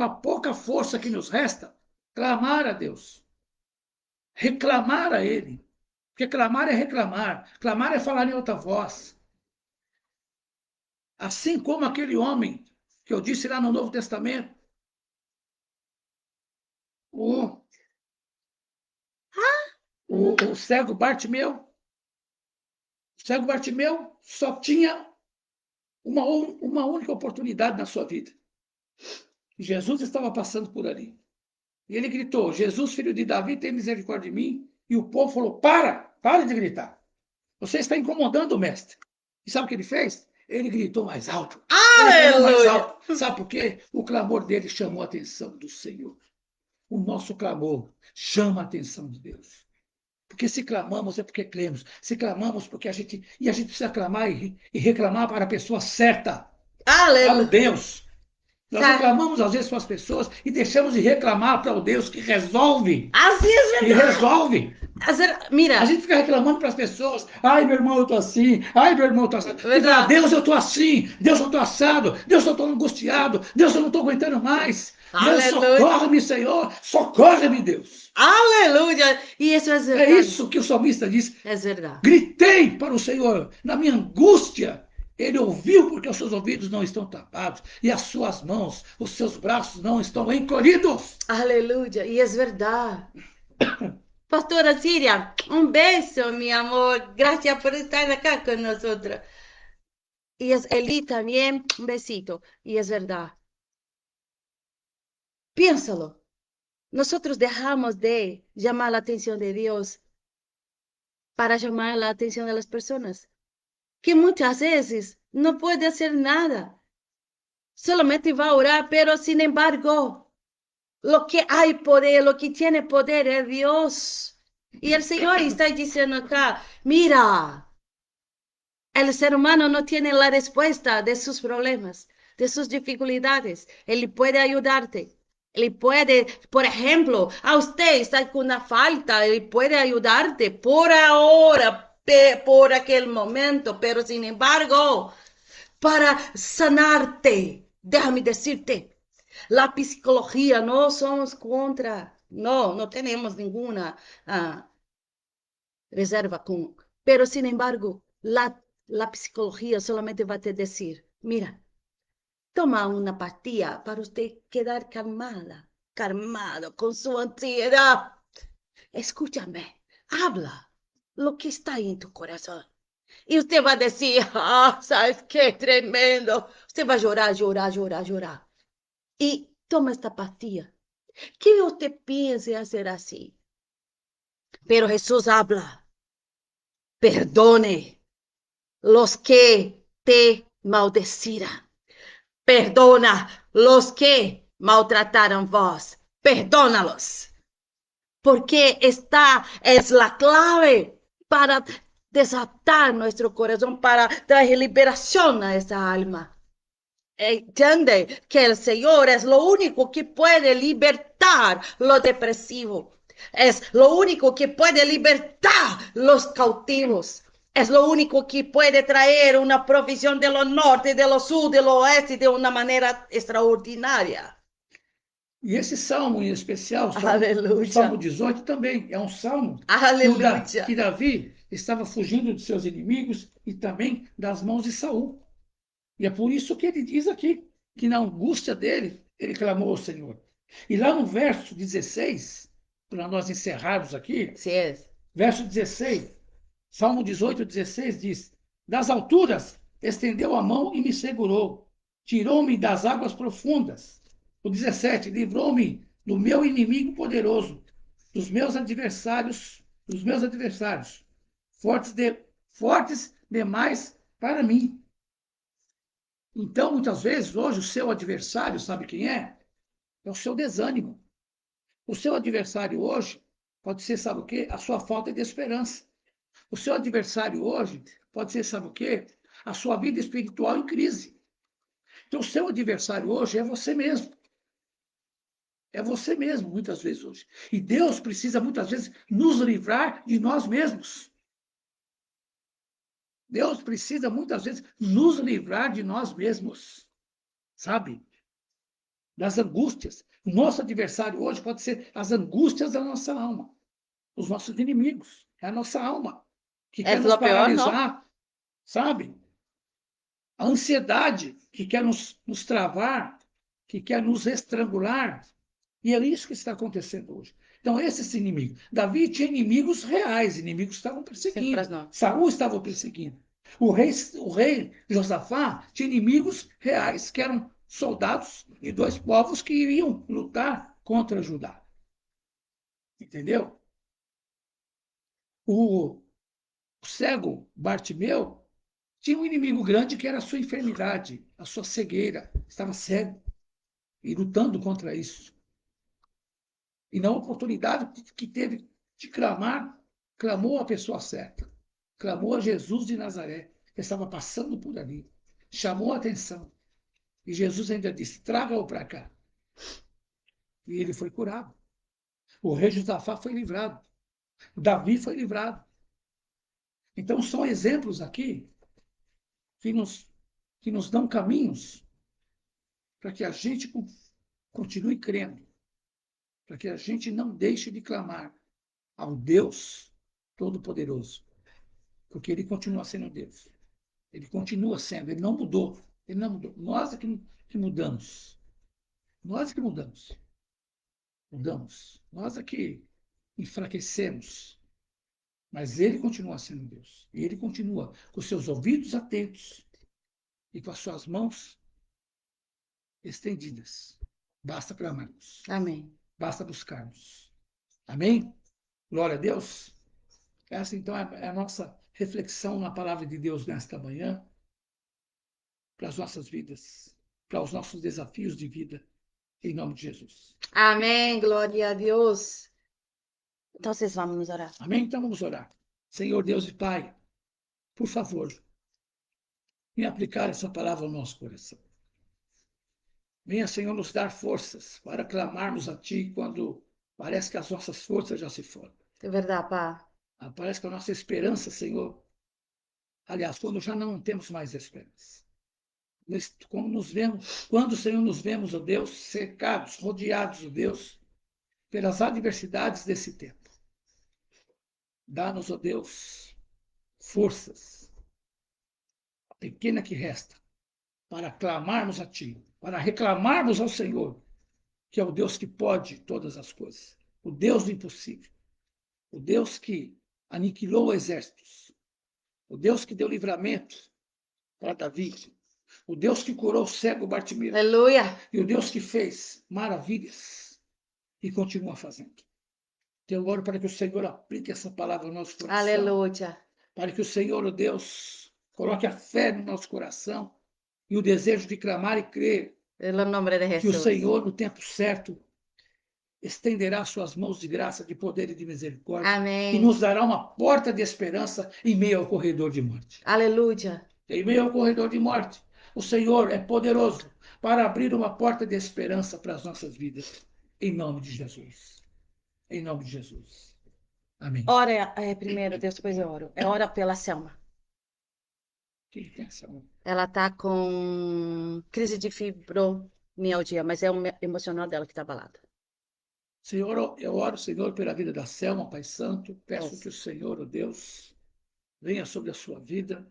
Speaker 3: a pouca força que nos resta, clamar a Deus, reclamar a Ele. Porque clamar é reclamar, clamar é falar em outra voz. Assim como aquele homem que eu disse lá no Novo Testamento, o, o cego Bartimeu. O cego Bartimeu só tinha uma única oportunidade na sua vida. Jesus estava passando por ali. E ele gritou: Jesus, filho de Davi, tem misericórdia de mim. E o povo falou: para de gritar. Você está incomodando o mestre. E sabe o que ele fez? Ele gritou mais alto. Ele gritou mais alto. Sabe por quê? O clamor dele chamou a atenção do Senhor. O nosso clamor chama a atenção de Deus. Porque se clamamos é porque cremos. Se clamamos porque a gente precisa clamar e reclamar para a pessoa certa. Para o Deus. Nós reclamamos às vezes para as pessoas e deixamos de reclamar para o Deus que resolve.
Speaker 2: Así es
Speaker 3: E
Speaker 2: verdad.
Speaker 3: resolve.
Speaker 2: Mira,
Speaker 3: A gente fica reclamando para as pessoas. Ai, meu irmão, eu estou assim. Ai, meu irmão, eu estou assado. E fala, Deus, eu estou assim. Deus, eu estou assado. Deus, eu estou angustiado. Deus, eu não estou aguentando mais. Deus, socorre-me, Senhor. Socorre-me, Deus.
Speaker 2: aleluya. Y eso es
Speaker 3: É
Speaker 2: verdad.
Speaker 3: isso que o salmista diz.
Speaker 2: Es verdad.
Speaker 3: Gritei para o Senhor na minha angústia. Ele ouviu porque os seus ouvidos não estão tapados e as suas mãos, os seus braços não estão encolhidos.
Speaker 2: Aleluya. Y es verdad. Pastora Siria, un beso, mi amor. Gracias por estar acá con nosotros. Y es Eli también, un besito. Y es verdad. Piénsalo. Nosotros dejamos de llamar la atención de Dios para llamar la atención de las personas, que muchas veces no puede hacer nada. Solamente va a orar, pero sin embargo, lo que hay poder, lo que tiene poder es Dios. Y el Señor está diciendo acá, mira, el ser humano no tiene la respuesta de sus problemas, de sus dificultades. Él puede ayudarte. Él puede, por ejemplo, a usted está con una falta, él puede ayudarte por ahora, por aquel momento, pero sin embargo, para sanarte, déjame decirte, la psicología no somos contra, no tenemos ninguna reserva con, pero sin embargo, la psicología solamente va a te decir, mira, toma una pastilla para usted quedar calmado con su ansiedad. Escúchame, habla lo que está ahí en tu corazón. Y usted va a decir, ¿sabes qué? Tremendo. Usted va a llorar. Y toma esta pastilla. Que usted piense hacer así. Pero Jesús habla. Perdone los que te maldecirán. Perdona los que maltrataron vos. Perdónalos. Porque esta es la clave para desatar nuestro corazón, para traer liberación a esa alma. Entiende que el Señor es lo único que puede libertar lo depresivo. Es lo único que puede libertar los cautivos. Es lo único que puede traer una provisión de lo norte, de lo sur, de lo oeste de una manera extraordinaria.
Speaker 3: E esse salmo em especial,
Speaker 2: Aleluia.
Speaker 3: o Salmo 18 também, é um salmo
Speaker 2: Aleluia.
Speaker 3: que Davi estava fugindo de seus inimigos e também das mãos de Saul. E é por isso que ele diz aqui, que na angústia dele, ele clamou ao Senhor. E lá no verso 16, para nós encerrarmos aqui,
Speaker 2: Sim.
Speaker 3: Verso 16, Salmo 18, 16 diz: das alturas estendeu a mão e me segurou, tirou-me das águas profundas. O 17, livrou-me do meu inimigo poderoso, dos meus adversários, fortes demais para mim. Então, muitas vezes, hoje, o seu adversário, sabe quem é? É o seu desânimo. O seu adversário hoje pode ser, sabe o quê? A sua falta de esperança. O seu adversário hoje pode ser, sabe o quê? A sua vida espiritual em crise. Então, o seu adversário hoje é você mesmo. É você mesmo, muitas vezes hoje. E Deus precisa, muitas vezes, nos livrar de nós mesmos. Deus precisa, muitas vezes, nos livrar de nós mesmos, sabe? Das angústias. O nosso adversário hoje pode ser as angústias da nossa alma, os nossos inimigos, é a nossa alma, que quer
Speaker 2: Es
Speaker 3: nos
Speaker 2: lo peor, ¿no?
Speaker 3: paralisar, sabe? A ansiedade que quer nos travar, que quer nos estrangular. E é isso que está acontecendo hoje. Então, esses inimigos. Davi tinha inimigos reais, inimigos que estavam
Speaker 2: Sim,
Speaker 3: perseguindo.
Speaker 2: para nós.
Speaker 3: Saul estava perseguindo. O rei Josafá tinha inimigos reais, que eram soldados de dois povos que iriam lutar contra Judá. Entendeu? O cego Bartimeu tinha um inimigo grande que era a sua enfermidade, a sua cegueira. Estava cego e lutando contra isso. E na oportunidade que teve de clamar, clamou a pessoa certa. Clamou a Jesus de Nazaré, que estava passando por ali. Chamou a atenção. E Jesus ainda disse: traga-o para cá. E ele foi curado. O rei Josafá foi livrado. Davi foi livrado. Então, são exemplos aqui que nos dão caminhos para que a gente continue crendo, para que a gente não deixe de clamar ao Deus Todo-Poderoso, porque ele continua sendo Deus. Ele continua sendo, ele não mudou. Ele não mudou. Nós é que mudamos. Nós é que mudamos. Mudamos. Nós é que enfraquecemos. Mas ele continua sendo Deus. E ele continua com seus ouvidos atentos e com as suas mãos estendidas. Basta clamarmos.
Speaker 2: Amém.
Speaker 3: Basta buscarmos. Amém? Glória a Deus. Essa, então, é a nossa reflexão na palavra de Deus nesta manhã, para as nossas vidas, para os nossos desafios de vida, em nome de Jesus.
Speaker 2: Amém, glória a Deus. Então, vamos orar.
Speaker 3: Amém? Então vamos orar. Senhor Deus e Pai, por favor, venha aplicar essa palavra ao nosso coração. Venha, Senhor, nos dar forças para clamarmos a Ti quando parece que as nossas forças já se foram.
Speaker 2: É verdade, Pá.
Speaker 3: Parece que a nossa esperança, Senhor, aliás, quando já não temos mais esperança. Quando, Senhor, nos vemos, ó Deus, cercados, rodeados, ó Deus, pelas adversidades desse tempo. Dá-nos, ó Deus, forças, a pequena que resta, para clamarmos a Ti, para reclamarmos ao Senhor, que é o Deus que pode todas as coisas, o Deus do impossível, o Deus que aniquilou exércitos, o Deus que deu livramento para Davi, o Deus que curou o cego Bartimeu,
Speaker 2: Aleluia.
Speaker 3: e o Deus que fez maravilhas e continua fazendo. Então, eu oro para que o Senhor aplique essa palavra no nosso coração.
Speaker 2: Aleluia.
Speaker 3: Para que o Senhor, ó Deus, coloque a fé no nosso coração e o desejo de clamar e crer
Speaker 2: Pelo nome de
Speaker 3: que o
Speaker 2: Jesus.
Speaker 3: Senhor, no tempo certo, estenderá suas mãos de graça, de poder e de misericórdia e
Speaker 2: Amém.
Speaker 3: nos dará uma porta de esperança em meio ao corredor de morte.
Speaker 2: Aleluia.
Speaker 3: Em meio ao corredor de morte, o Senhor é poderoso para abrir uma porta de esperança para as nossas vidas. Em nome de Jesus. Em nome de Jesus. Amém.
Speaker 2: Ora primeiro, Deus, depois eu oro. Ora pela Selma.
Speaker 3: Quem tem essa mão?
Speaker 2: Ela tá com crise de fibromialgia, mas é o emocional dela que tá abalado.
Speaker 3: Senhor, eu oro, Senhor, pela vida da Selma, Pai Santo. Peço
Speaker 2: Yes.
Speaker 3: que o Senhor, ó Deus, venha sobre a sua vida.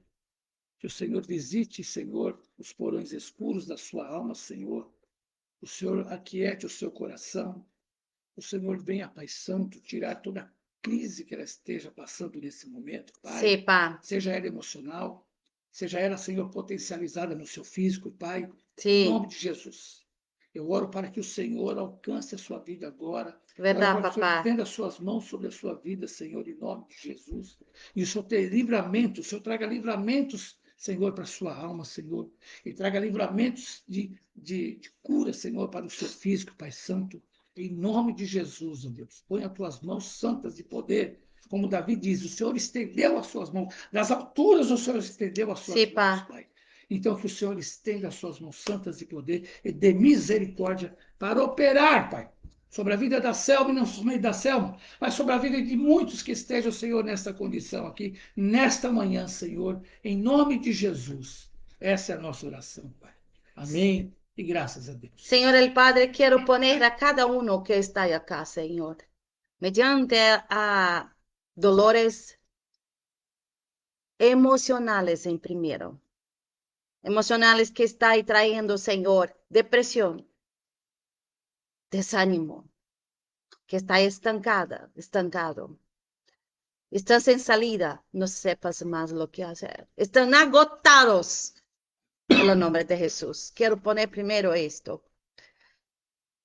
Speaker 3: Que o Senhor visite, Senhor, os porões escuros da sua alma, Senhor. O Senhor aquiete o seu coração. O Senhor venha, Pai Santo, tirar toda a crise que ela esteja passando nesse momento, Pai.
Speaker 2: Sim, Pá.
Speaker 3: Seja ela emocional, seja ela, Senhor, potencializada no seu físico, Pai. Em
Speaker 2: Sim.
Speaker 3: nome de Jesus. Eu oro para que o Senhor alcance a sua vida agora.
Speaker 2: Verdade,
Speaker 3: Oro para que o Senhor
Speaker 2: papá.
Speaker 3: estenda as suas mãos sobre a sua vida, Senhor, em nome de Jesus. E o Senhor tenha livramento, o Senhor traga livramentos, Senhor, para a sua alma, Senhor. E traga livramentos de cura, Senhor, para o seu físico, Pai Santo. Em nome de Jesus, ó Deus. Põe as tuas mãos santas de poder. Como Davi diz, o Senhor estendeu as suas mãos. Das alturas o Senhor estendeu as suas
Speaker 2: Sim,
Speaker 3: mãos,
Speaker 2: Pá.
Speaker 3: Pai. Então, que o Senhor estenda as suas mãos santas de poder e dê misericórdia para operar, Pai. sobre a vida da Selma e não somente da Selma, mas sobre a vida de muitos que estejam, Senhor, nesta condição aqui, nesta manhã, Senhor, em nome de Jesus. Essa é a nossa oração, Pai. Amém e graças a Deus.
Speaker 2: Señor el Padre, quiero poner a cada uno que está acá, Señor, mediante a dolores emocionales en primero. Emocionales que está ahí trayendo, Señor, depresión, desánimo, que está estancado. Están sin salida, no sepas más lo que hacer. Están agotados. En el nombre de Jesús. Quiero poner primero esto.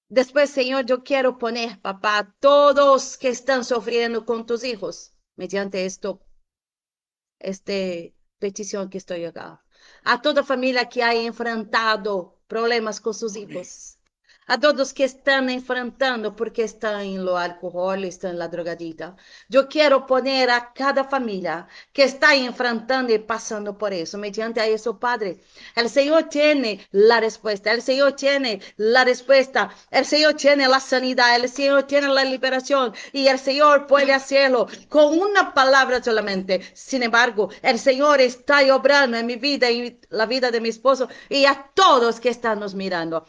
Speaker 2: Después, Señor, yo quiero poner, papá, todos que están sufriendo con tus hijos, mediante esta petición que estoy acá. A toda familia que ha enfrentado problemas con sus hijos. A todos que están enfrentando porque están en lo alcohol, están en la drogadita. Yo quiero poner a cada familia que está enfrentando y pasando por eso. Mediante a eso, Padre, el Señor tiene la respuesta. El Señor tiene la respuesta. El Señor tiene la sanidad. El Señor tiene la liberación. Y el Señor puede hacerlo con una palabra solamente. Sin embargo, el Señor está obrando en mi vida y la vida de mi esposo y a todos que están nos mirando.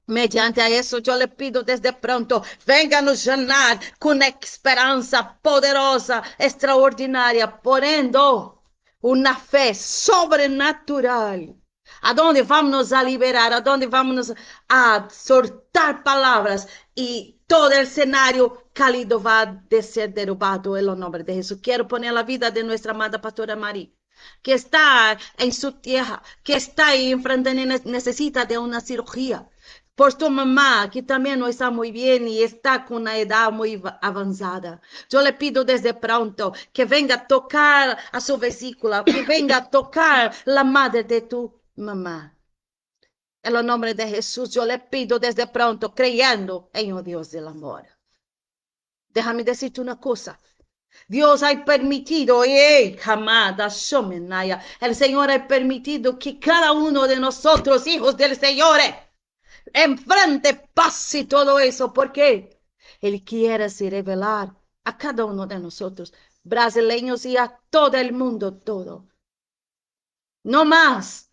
Speaker 2: Mediante a eso yo le pido desde pronto, venga a nos llenar con esperanza poderosa, extraordinaria, poniendo una fe sobrenatural. ¿A dónde vamos a liberar? ¿A dónde vamos a soltar palabras? Y todo el escenario cálido va a ser derrubado en el nombre de Jesús. Quiero poner la vida de nuestra amada pastora María, que está en su tierra, que está ahí enfrentando y necesita de una cirugía. Por tu mamá, que también no está muy bien y está con una edad muy avanzada. Yo le pido desde pronto que venga a tocar a su vesícula, que venga a tocar la madre de tu mamá. En el nombre de Jesús, yo le pido desde pronto, creyendo en el Dios del amor. Déjame decirte una cosa. Dios ha permitido, el Señor ha permitido que cada uno de nosotros, hijos del Señor, enfrente pase todo eso. ¿Por qué? Él quiere se revelar a cada uno de nosotros, brasileños y a todo el mundo, todo. No más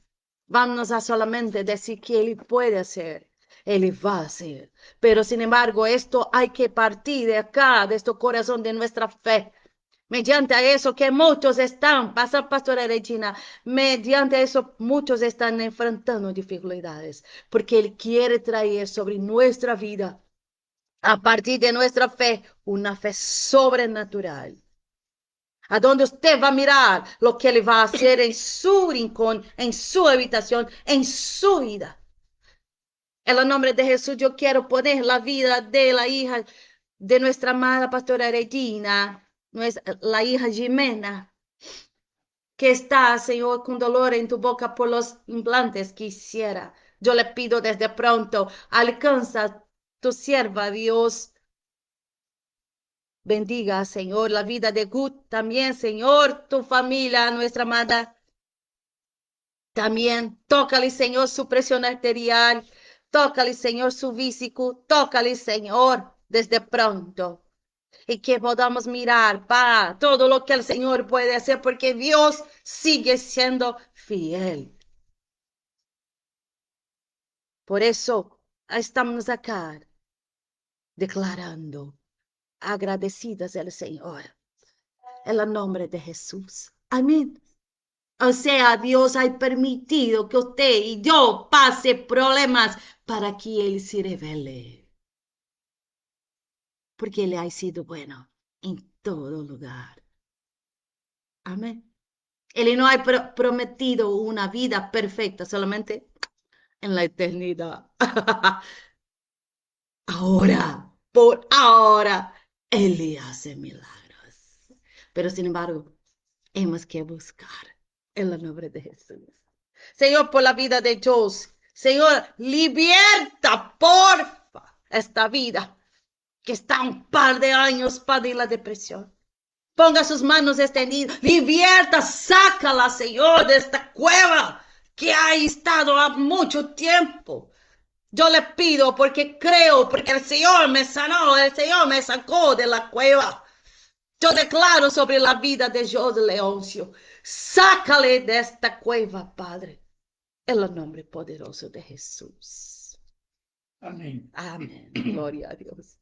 Speaker 2: vamos a solamente decir que Él puede hacer. Él va a hacer. Pero sin embargo, esto hay que partir de acá, de este corazón de nuestra fe. Mediante eso que muchos están, pastora Regina, mediante eso muchos están enfrentando dificultades, porque Él quiere traer sobre nuestra vida, a partir de nuestra fe, una fe sobrenatural. A donde usted va a mirar lo que Él va a hacer en su rincón, en su habitación, en su vida. En el nombre de Jesús, yo quiero poner la vida de la hija de nuestra amada pastora Regina, la hija Jimena, que está, Señor, con dolor en tu boca por los implantes que hiciera. Yo le pido desde pronto, alcanza tu sierva, Dios. Bendiga, Señor, la vida de Gut también, Señor, tu familia, nuestra amada. También, tócale, Señor, su presión arterial. Tócale, Señor, su físico. Tócale, Señor, desde pronto. Y que podamos mirar para todo lo que el Señor puede hacer, porque Dios sigue siendo fiel. Por eso estamos acá declarando agradecidas al Señor en el nombre de Jesús. Amén. O sea, Dios ha permitido que usted y yo pase problemas para que Él se revele. Porque Él ha sido bueno en todo lugar. Amén. Él no ha prometido una vida perfecta solamente en la eternidad. Ahora, por ahora, Él le hace milagros. Pero sin embargo, hemos que buscar en el nombre de Jesús. Señor, por la vida de Jos. Señor, liberta, porfa, esta vida que está un par de años para la depresión. Ponga sus manos extendidas, liberta, sácala, Señor, de esta cueva que ha estado há mucho tiempo. Yo le pido porque creo, porque el Señor me sanó, el Señor me sacó de la cueva. Yo declaro sobre la vida de José Leoncio, sácale de esta cueva, Padre, en el nombre poderoso de Jesús.
Speaker 3: Amém.
Speaker 2: Amén. Gloria a Dios.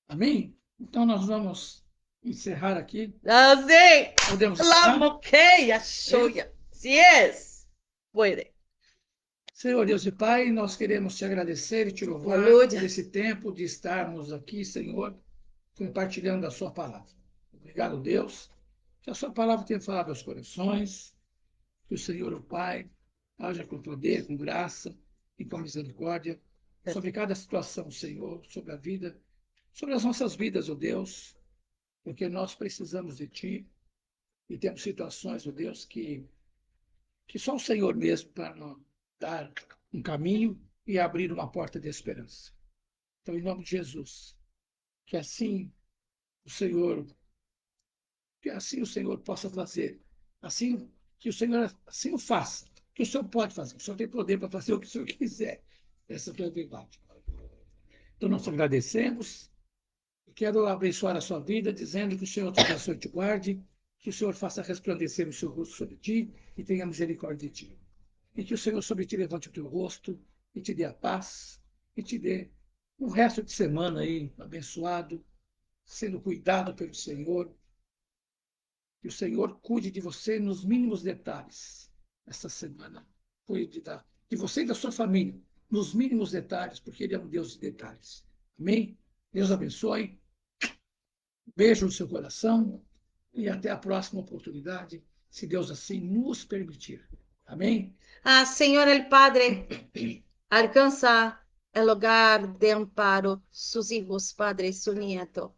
Speaker 3: Amém? Então nós vamos encerrar aqui.
Speaker 2: Así,
Speaker 3: Podemos
Speaker 2: la
Speaker 3: encerrar?
Speaker 2: moqueia, shoya. Si es, puede.
Speaker 3: Senhor Deus e Pai, nós queremos te agradecer e te louvar
Speaker 2: Aleluia.
Speaker 3: por esse tempo de estarmos aqui, Senhor, compartilhando a sua palavra. Obrigado, Deus, que a sua palavra tenha falado aos corações, que o Senhor, o Pai, haja com poder, com graça e com misericórdia sobre cada situação, Senhor, sobre a vida, sobre as nossas vidas, ó Deus, porque nós precisamos de Ti e temos situações, ó Deus, que só o Senhor mesmo para nos dar um caminho e abrir uma porta de esperança. Então, em nome de Jesus, que assim o Senhor, que assim o Senhor possa fazer, assim que o Senhor assim o faça, que o Senhor pode fazer, o Senhor tem poder para fazer o que o Senhor quiser. Essa foi a verdade. Então, nós agradecemos. Quero abençoar a sua vida, dizendo que o Senhor te abençoe e te guarde, que o Senhor faça resplandecer o seu rosto sobre ti e tenha misericórdia de ti. E que o Senhor sobre ti levante o teu rosto e te dê a paz e te dê um resto de semana aí abençoado, sendo cuidado pelo Senhor. Que o Senhor cuide de você nos mínimos detalhes esta semana. Cuide de você e da sua família nos mínimos detalhes, porque Ele é um Deus de detalhes. Amém? Deus abençoe. Beijo no seu coração e até a próxima oportunidade, se Deus assim nos permitir. Amém?
Speaker 2: Ah, Señor el Padre, alcanza el hogar de amparo, sus hijos, Padre, su nieto,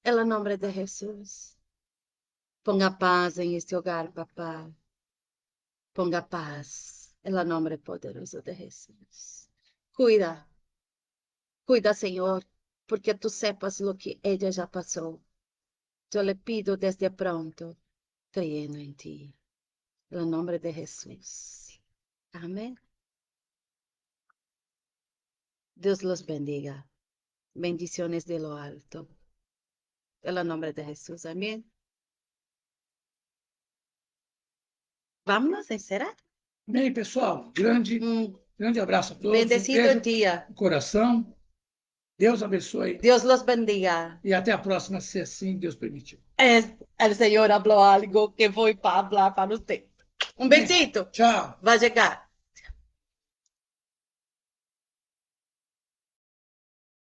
Speaker 2: en el nombre de Jesús. Ponga paz en este hogar, papá. Ponga paz en el nombre poderoso de Jesús. Cuida, cuida, Señor, porque tú sepas lo que ella ya pasó. Yo le pido desde pronto, creyendo en ti, en el nombre de Jesús. Amén. Dios los bendiga. Bendiciones de lo alto. En el nombre de Jesús. Amén. Vámonos a encerrar.
Speaker 3: Amém, pessoal? Grande abraço a todos.
Speaker 2: Bendecido
Speaker 3: Beijo
Speaker 2: dia.
Speaker 3: no coração. Deus abençoe.
Speaker 2: Dios los bendiga.
Speaker 3: E até a próxima, se assim Deus permitir.
Speaker 2: El Señor habló algo que voy para hablar para usted. Un besito.
Speaker 3: Tchau.
Speaker 2: Va a llegar.